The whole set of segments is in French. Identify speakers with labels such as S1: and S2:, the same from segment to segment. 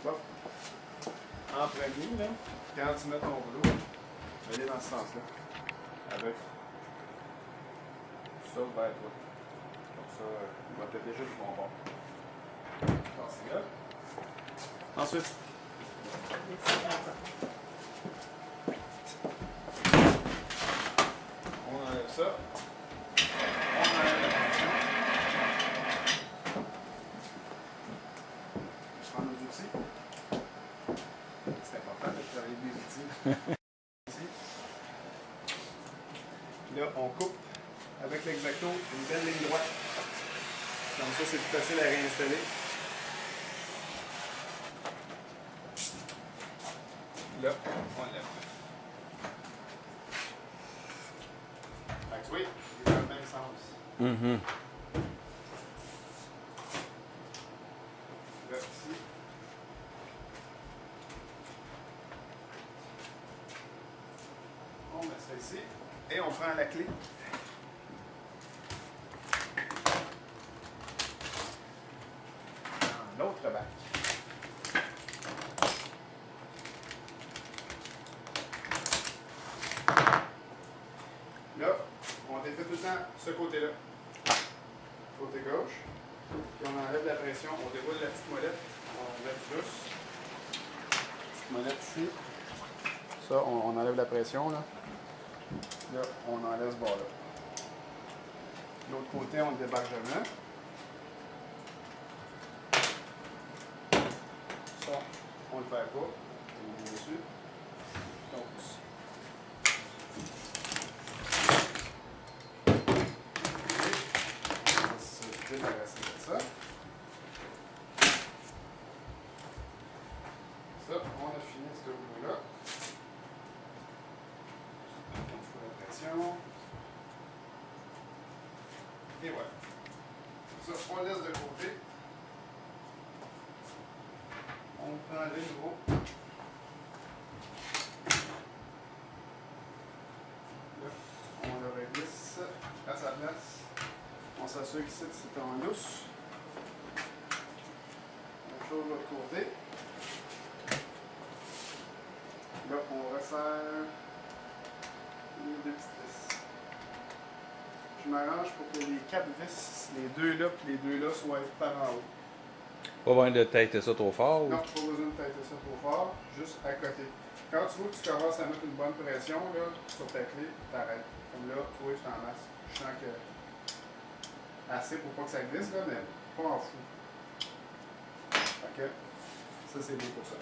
S1: Bon. En premier, là, quand tu mets ton rouleau, tu vas aller dans ce sens-là. Avec ça vers toi. Comme ça, il va peut-être déjà du bon bord. Passez là. Ensuite, on enlève ça. On enlève la tension. Je prends nos outils. C'est important de travailler des outils. Ici. Là, on coupe avec l'exacto une belle ligne droite. Comme ça, c'est plus facile à réinstaller. Là, on lève. Fait que tu vois, il est dans le même sens. Là, ici. On met ça ici. Et on prend la clé. Dans l'autre bac. Là, on défait tout le temps ce côté-là. Côté gauche. Puis on enlève la pression, on déroule la petite molette, on met plus. Petite molette ici. Ça, on enlève la pression là. Là, on enlève ce bord-là. L'autre côté, on le débarque jamais. Ça, on le fait pas. On est dessus. Donc, débarrasser de ça. Ça, on a fini ce rouleau-là. On fout la pression. Et voilà. Ça, on laisse de côté. On prend de nouveau. Là, on le reglisse à sa place. On s'assure qu'ici c'est en lousse. Même chose de l'autre côté. Là, on resserre les deux petites vis. Je m'arrange pour que les 4 vis, les deux là et les deux là, soient par en haut.
S2: Pas besoin de têter ça trop fort?
S1: Non, pas besoin de têter ça trop fort, juste à côté. Quand tu vois que tu commences à mettre une bonne pression là, sur ta clé, t'arrêtes. Comme là, tu vois, je t'en masse. Je sens que assez pour pas que ça glisse, là, mais pas en fou. Fait que ça, c'est bien pour ça.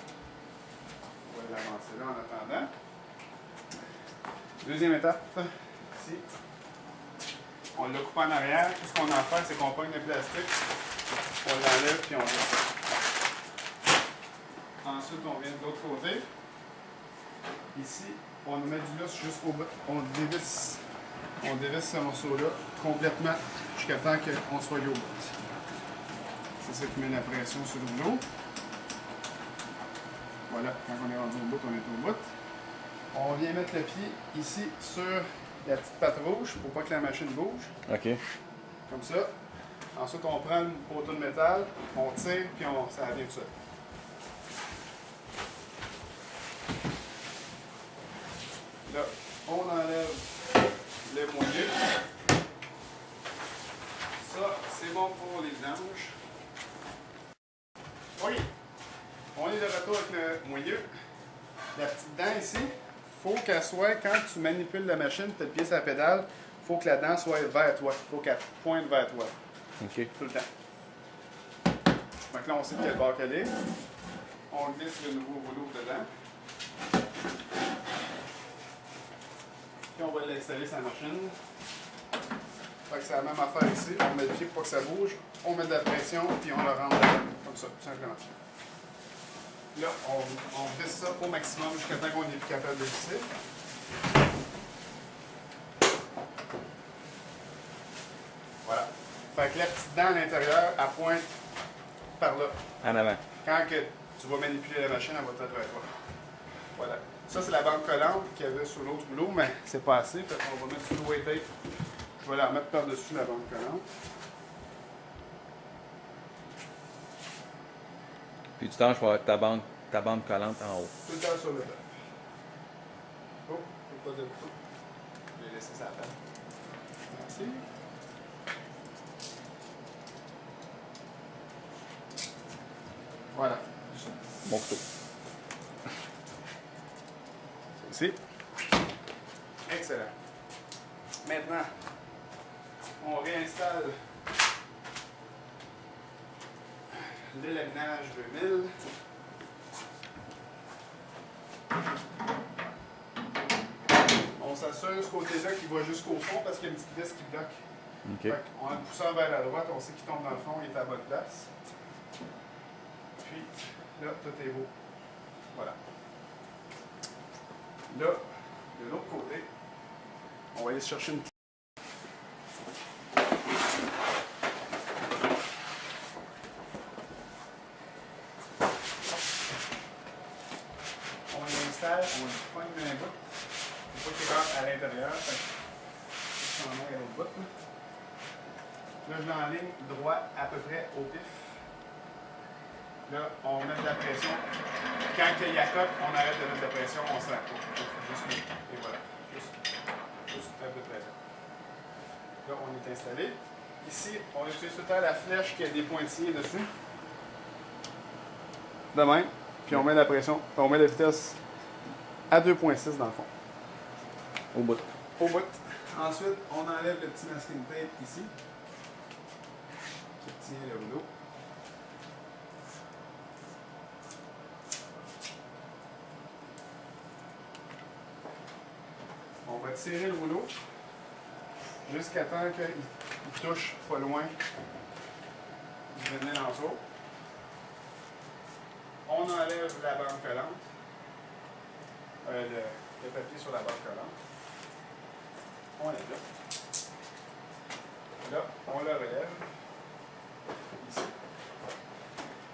S1: On va l'avancer là en attendant. Deuxième étape, ici. On l'a coupé en arrière. Tout ce qu'on a à faire, c'est qu'on pogne le plastique, on l'enlève puis on laisse. Ensuite, on vient de l'autre côté. Ici, on met du lousse jusqu'au bout. On dévisse ce morceau-là complètement jusqu'à temps qu'on soit au bout. C'est ça qui met la pression sur le rouleau. Voilà, quand on est rendu au bout, on est au bout. On vient mettre le pied ici sur la petite patte rouge pour pas que la machine bouge.
S2: OK.
S1: Comme ça. Ensuite, on prend le poteau de métal, on tire, puis ça vient tout seul. Là, on enlève le moyeu. Ça, c'est bon pour les vidanges. OK. On est de retour avec le moyeu. La petite dent ici, il faut qu'elle soit, quand tu manipules la machine, tu as le pied sur la pédale, il faut que la dent soit vers toi. Il faut qu'elle pointe vers toi.
S2: OK.
S1: Tout le temps. Donc là, on sait de quel bord qu'elle est. On glisse le nouveau rouleau dedans. Puis on va l'installer sur la machine. Fait que c'est la même affaire ici. On met le pied pour pas que ça bouge. On met de la pression, puis on le rentre dedans. Comme ça, tout simplement. Là, on visse ça au maximum jusqu'à temps qu'on est plus capable de visser. Voilà. Fait que la petite dent à l'intérieur, elle pointe par là.
S2: En avant.
S1: Quand que tu vas manipuler la machine, elle va être vers toi. Voilà. Ça, c'est la bande collante qu'il y avait sur l'autre rouleau, mais c'est pas assez. Fait qu'on va mettre du double tape. Je vais la remettre par-dessus la bande collante.
S2: Puis du temps, je vais avoir ta bande collante en haut.
S1: Tout le temps sur le top. Oh, faut pas de tout. Je vais laisser ça à table. Merci. Voilà.
S2: Mon couteau.
S1: Ici. Excellent. Maintenant, on réinstalle le laminage 2000. On s'assure ce côté-là qu'il va jusqu'au fond parce qu'il y a une petite vis qui bloque.
S2: OK.
S1: En le poussant vers la droite, on sait qu'il tombe dans le fond, il est à la bonne place. Puis là, tout est beau. Voilà. Là, de l'autre côté, on va aller chercher une on l'installe, on le pogne d'un bout. Il faut qu'il rentre à l'intérieur. Je s'en aille à l'autre bout. Là, je l'enligne droit à peu près au pif. Là, on met de la pression. Quand il y a cote, on arrête de mettre de la pression, on se raccroche. Juste mettre. Et voilà. Juste un peu de pression. Là, on est installé. Ici, on utilise tout le temps la flèche qui a des pointillés dessus. De même. Puis on met la pression. On met la vitesse à 2,6 dans le fond.
S2: Au bout.
S1: Au bout. Ensuite, on enlève le petit masking tape ici. Qui tient le rouleau. On va tirer le rouleau jusqu'à temps qu'il touche pas loin du vinyle-entour. On enlève la bande collante, le papier sur la bande collante. On lève là. Là, on le relève. Ici.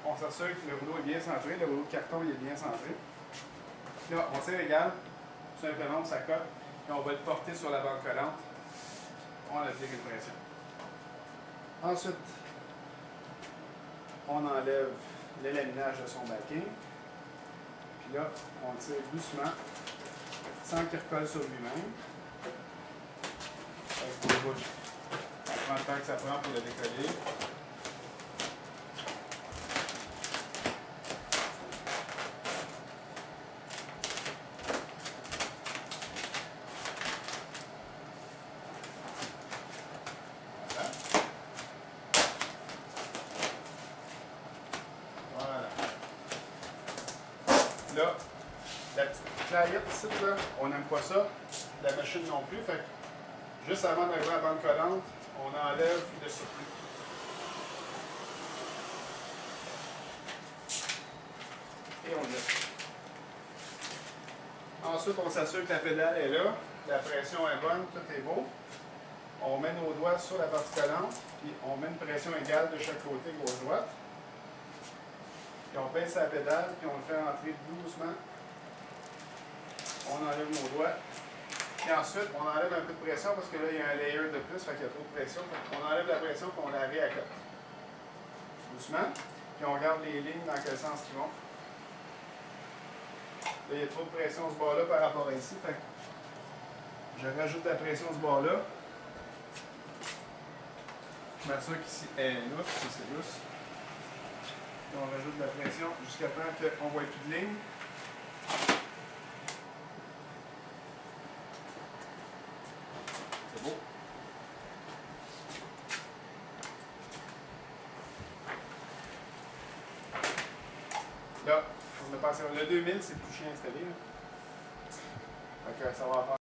S1: On s'assure que le rouleau est bien centré, le rouleau de carton il est bien centré. Là, on tire égal, tout simplement, ça cote. Et on va le porter sur la bande collante. On applique une pression. Ensuite, on enlève le laminage de son backing. Puis là, on le tire doucement, sans qu'il recolle sur lui-même. On prend le temps que ça prend pour le décoller. Là, la petite clayette ici, là, on n'aime pas ça. La machine non plus. Fait que juste avant d'arriver à la bande collante, on enlève le surplus. Et on laisse. Ensuite, on s'assure que la pédale est là. La pression est bonne, tout est beau. On met nos doigts sur la partie collante, puis on met une pression égale de chaque côté, gauche-droite. Puis on pince la pédale, puis on le fait entrer doucement. On enlève nos doigts. Et ensuite, on enlève un peu de pression parce que là, il y a un layer de plus, fait qu'il y a trop de pression. On enlève la pression, puis on la réaccote. Doucement. Puis on regarde les lignes dans quel sens ils vont. Là, il y a trop de pression ce bord-là par rapport à ici. Fait que je rajoute la pression ce bord-là. Je m'assure qu'ici elle est lousse, ici c'est lousse. Puis on rajoute de la pression jusqu'à temps qu'on ne voit plus de ligne. C'est beau. Là, on a passé le 2000, c'est le toucher installé. Là. Fait que ça va faire.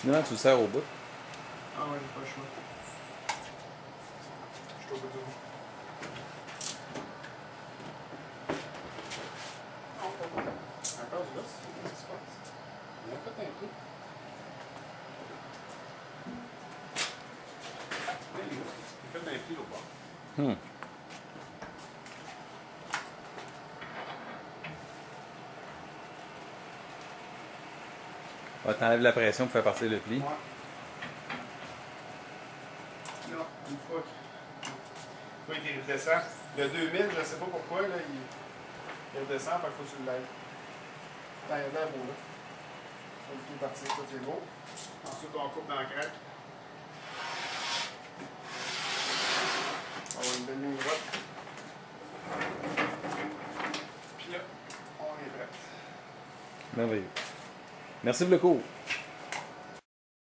S2: Finalement, tu le sers au bout.
S1: Ah ouais, j'ai pas le choix. Je suis au bout du bout. Non, pas bon. Encore du l'os? Qu'est-ce qui se passe? Il y a fait un peu. Il a fait un pli au bord.
S2: Ouais, t'enlèves la pression pour faire partir le pli.
S1: Ouais. Là, une fois qu'il redescend, le 2000, je ne sais pas pourquoi, là, il redescend, fait qu'il faut que tu l'aides. Attends, il y a de l'air beau, là. Le pied partir, ça c'est beau. Ensuite, on coupe dans la craque. On va avoir une belle ligne droite. Puis là, on est prêt.
S2: Merveilleux. Merci pour le cours.